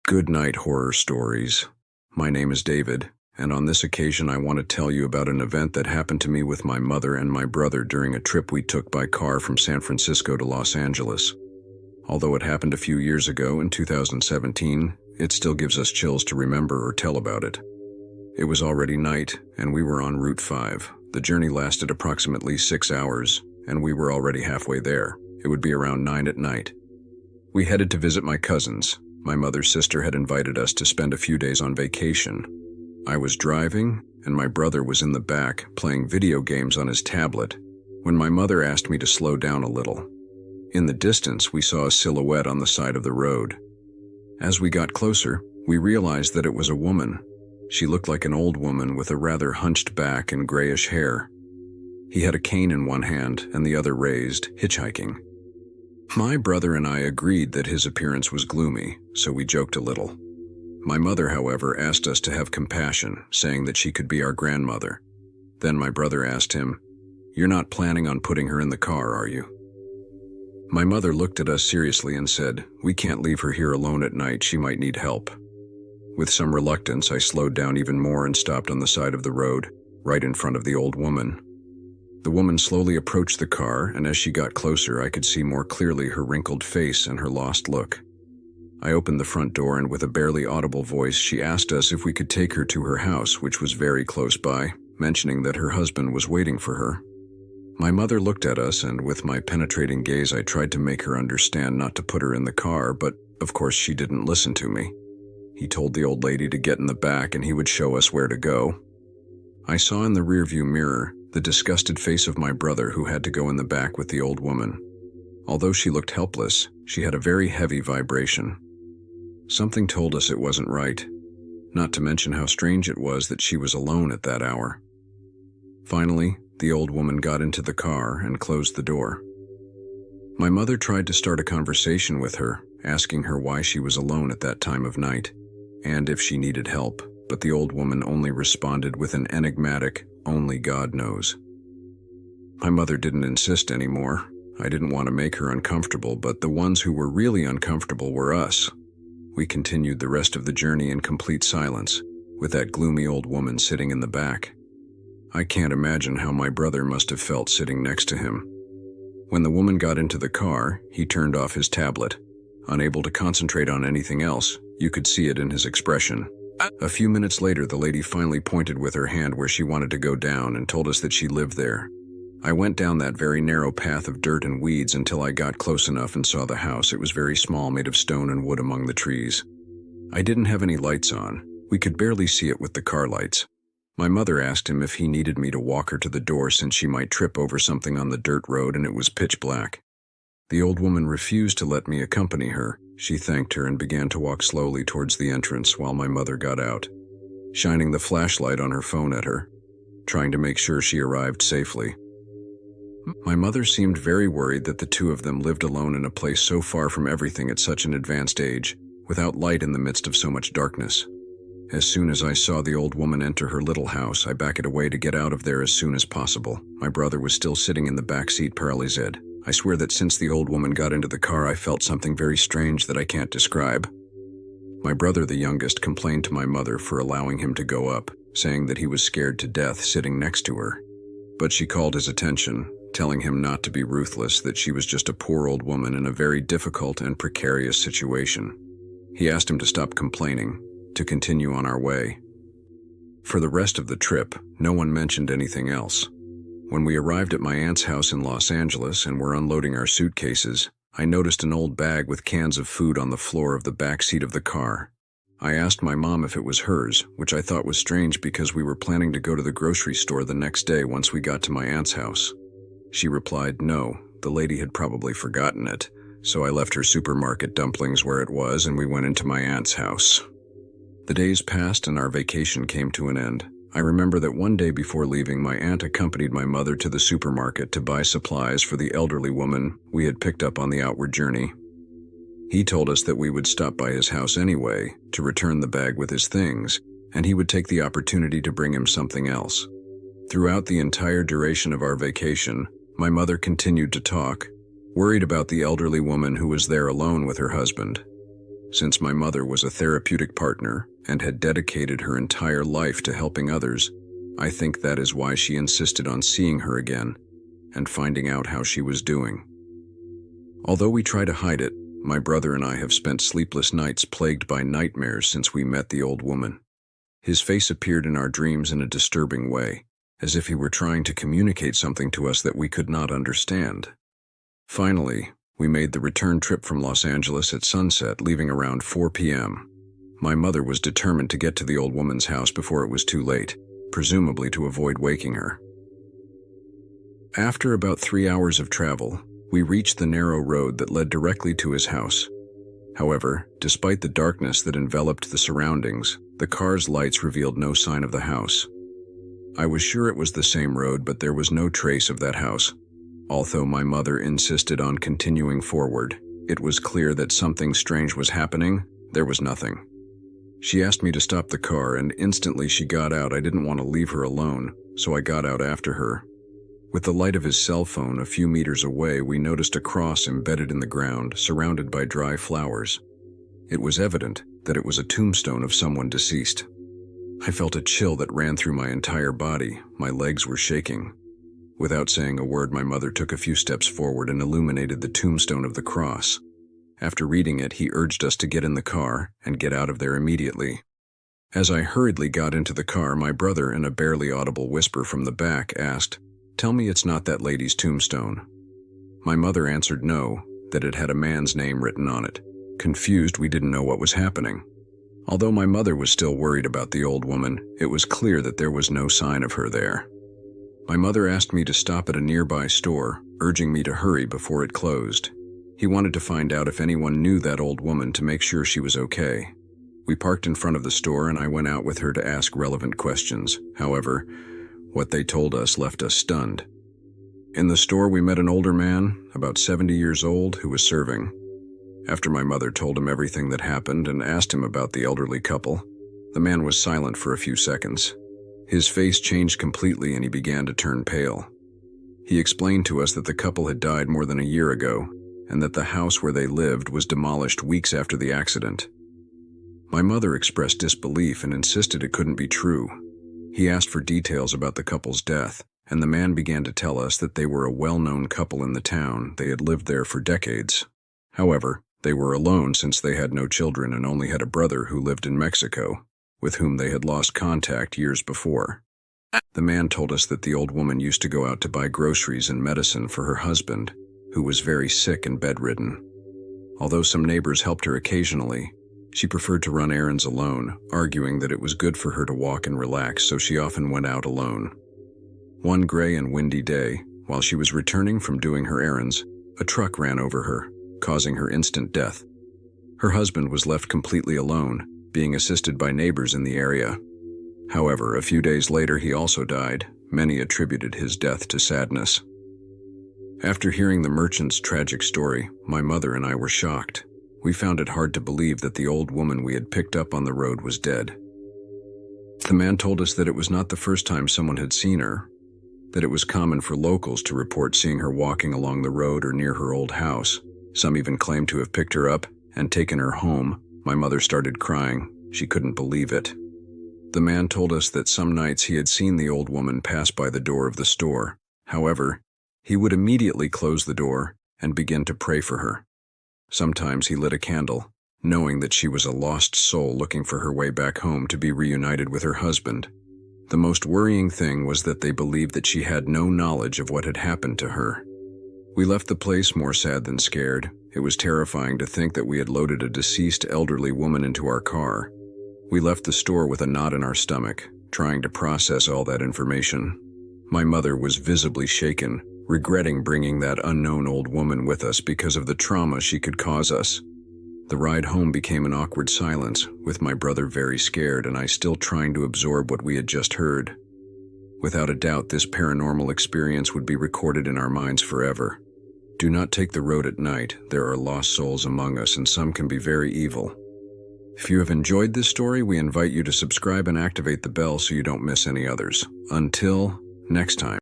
Good night, horror stories. My name is David, and on this occasion I want to tell you about an event that happened to me with my mother and my brother during a trip we took by car from San Francisco to Los Angeles. Although it happened a few years ago in 2017, it still gives us chills to remember or tell about it. It was already night, and we were on Route 5. The journey lasted approximately 6 hours, and we were already halfway there. It would be around 9 at night. We headed to visit my cousins. My mother's sister had invited us to spend a few days on vacation. I was driving, and my brother was in the back, playing video games on his tablet, when my mother asked me to slow down a little. In the distance, we saw a silhouette on the side of the road. As we got closer, we realized that it was a woman. She looked like an old woman with a rather hunched back and grayish hair. He had a cane in one hand and the other raised, hitchhiking. My brother and I agreed that his appearance was gloomy, so we joked a little. My mother, however, asked us to have compassion, saying that she could be our grandmother. Then my brother asked him, "You're not planning on putting her in the car, are you?" My mother looked at us seriously and said, "We can't leave her here alone at night, she might need help." With some reluctance, I slowed down even more and stopped on the side of the road, right in front of the old woman. The woman slowly approached the car, and as she got closer, I could see more clearly her wrinkled face and her lost look. I opened the front door, and with a barely audible voice, she asked us if we could take her to her house, which was very close by, mentioning that her husband was waiting for her. My mother looked at us, and with my penetrating gaze, I tried to make her understand not to put her in the car, but of course she didn't listen to me. He told the old lady to get in the back and he would show us where to go. I saw in the rearview mirror the disgusted face of my brother, who had to go in the back with the old woman. Although she looked helpless, she had a very heavy vibration. Something told us it wasn't right, not to mention how strange it was that she was alone at that hour. Finally, the old woman got into the car and closed the door. My mother tried to start a conversation with her, asking her why she was alone at that time of night, and if she needed help, but the old woman only responded with an enigmatic, "Only God knows." My mother didn't insist anymore. I didn't want to make her uncomfortable, but the ones who were really uncomfortable were us. We continued the rest of the journey in complete silence, with that gloomy old woman sitting in the back. I can't imagine how my brother must have felt sitting next to him. When the woman got into the car, he turned off his tablet. Unable to concentrate on anything else, you could see it in his expression. A few minutes later, the lady finally pointed with her hand where she wanted to go down and told us that she lived there. I went down that very narrow path of dirt and weeds until I got close enough and saw the house. It was very small, made of stone and wood among the trees. I didn't have any lights on. We could barely see it with the car lights. My mother asked him if he needed me to walk her to the door since she might trip over something on the dirt road and it was pitch black. The old woman refused to let me accompany her. She thanked her and began to walk slowly towards the entrance while my mother got out, shining the flashlight on her phone at her, trying to make sure she arrived safely. My mother seemed very worried that the two of them lived alone in a place so far from everything at such an advanced age, without light in the midst of so much darkness. As soon as I saw the old woman enter her little house, I backed away to get out of there as soon as possible. My brother was still sitting in the back seat, paralyzed. I swear that since the old woman got into the car, I felt something very strange that I can't describe. My brother, the youngest, complained to my mother for allowing him to go up, saying that he was scared to death sitting next to her. But she called his attention, telling him not to be ruthless, that she was just a poor old woman in a very difficult and precarious situation. He asked him to stop complaining, to continue on our way. For the rest of the trip, no one mentioned anything else. When we arrived at my aunt's house in Los Angeles and were unloading our suitcases, I noticed an old bag with cans of food on the floor of the back seat of the car. I asked my mom if it was hers, which I thought was strange because we were planning to go to the grocery store the next day once we got to my aunt's house. She replied no, the lady had probably forgotten it, so I left her supermarket dumplings where it was and we went into my aunt's house. The days passed and our vacation came to an end. I remember that one day before leaving, my aunt accompanied my mother to the supermarket to buy supplies for the elderly woman we had picked up on the outward journey. He told us that we would stop by his house anyway to return the bag with his things, and he would take the opportunity to bring him something else. Throughout the entire duration of our vacation, my mother continued to talk, worried about the elderly woman who was there alone with her husband. Since my mother was a therapeutic partner and had dedicated her entire life to helping others, I think that is why she insisted on seeing her again and finding out how she was doing. Although we try to hide it, my brother and I have spent sleepless nights plagued by nightmares since we met the old woman. His face appeared in our dreams in a disturbing way, as if he were trying to communicate something to us that we could not understand. Finally, we made the return trip from Los Angeles at sunset, leaving around 4 p.m. My mother was determined to get to the old woman's house before it was too late, presumably to avoid waking her. After about 3 hours of travel, we reached the narrow road that led directly to his house. However, despite the darkness that enveloped the surroundings, the car's lights revealed no sign of the house. I was sure it was the same road, but there was no trace of that house. Although my mother insisted on continuing forward, it was clear that something strange was happening. There was nothing. She asked me to stop the car, and instantly she got out. I didn't want to leave her alone, so I got out after her. With the light of his cell phone a few meters away, we noticed a cross embedded in the ground, surrounded by dry flowers. It was evident that it was a tombstone of someone deceased. I felt a chill that ran through my entire body. My legs were shaking. Without saying a word, my mother took a few steps forward and illuminated the tombstone of the cross. After reading it, he urged us to get in the car and get out of there immediately. As I hurriedly got into the car, my brother, in a barely audible whisper from the back, asked, "Tell me it's not that lady's tombstone." My mother answered no, that it had a man's name written on it. Confused, we didn't know what was happening. Although my mother was still worried about the old woman, it was clear that there was no sign of her there. My mother asked me to stop at a nearby store, urging me to hurry before it closed. He wanted to find out if anyone knew that old woman to make sure she was okay. We parked in front of the store and I went out with her to ask relevant questions. However, what they told us left us stunned. In the store, we met an older man, about 70 years old, who was serving. After my mother told him everything that happened and asked him about the elderly couple, the man was silent for a few seconds. His face changed completely and he began to turn pale. He explained to us that the couple had died more than a year ago and that the house where they lived was demolished weeks after the accident. My mother expressed disbelief and insisted it couldn't be true. He asked for details about the couple's death, and the man began to tell us that they were a well-known couple in the town. They had lived there for decades. However, they were alone since they had no children and only had a brother who lived in Mexico, with whom they had lost contact years before. The man told us that the old woman used to go out to buy groceries and medicine for her husband, who was very sick and bedridden. Although some neighbors helped her occasionally, she preferred to run errands alone, arguing that it was good for her to walk and relax, so she often went out alone. One gray and windy day, while she was returning from doing her errands, a truck ran over her, causing her instant death. Her husband was left completely alone, being assisted by neighbors in the area. However, a few days later he also died. Many attributed his death to sadness. After hearing the merchant's tragic story, my mother and I were shocked. We found it hard to believe that the old woman we had picked up on the road was dead. The man told us that it was not the first time someone had seen her, that it was common for locals to report seeing her walking along the road or near her old house. Some even claimed to have picked her up and taken her home. My mother started crying. She couldn't believe it. The man told us that some nights he had seen the old woman pass by the door of the store. However, he would immediately close the door and begin to pray for her. Sometimes he lit a candle, knowing that she was a lost soul looking for her way back home to be reunited with her husband. The most worrying thing was that they believed that she had no knowledge of what had happened to her. We left the place more sad than scared. It was terrifying to think that we had loaded a deceased elderly woman into our car. We left the store with a knot in our stomach, trying to process all that information. My mother was visibly shaken, regretting bringing that unknown old woman with us because of the trauma she could cause us. The ride home became an awkward silence, with my brother very scared and I still trying to absorb what we had just heard. Without a doubt, this paranormal experience would be recorded in our minds forever. Do not take the road at night. There are lost souls among us and some can be very evil. If you have enjoyed this story, we invite you to subscribe and activate the bell so you don't miss any others. Until next time.